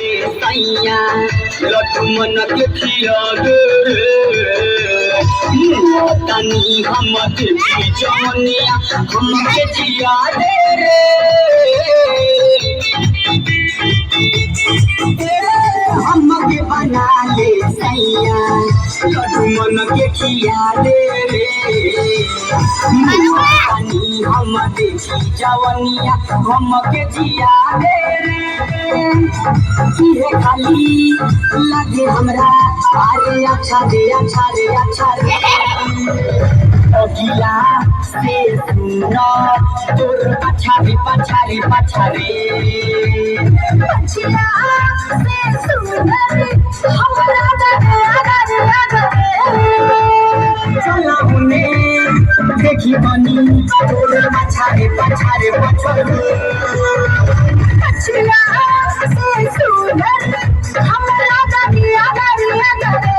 सैया लड्डू मन के खिया दे तनी हम देखी जवनिया हम के जिया दे रे हम के बना ले सैया लड्डू मन के खिया दे रे तनी हम देखी जवनिया हम के जिया दे रे खाली लगे हमरा अरे अच्छा रे अच्छा रे अच्छा रे अगिला से सुनो तोर पछारी पछारी पछारी पछिया से सुनो हमरा दरे दरे दरे चला मुने देखी बनी तोर पछारी पछारी पछारी पछिया से सुनो हमरा दरे दरे दरे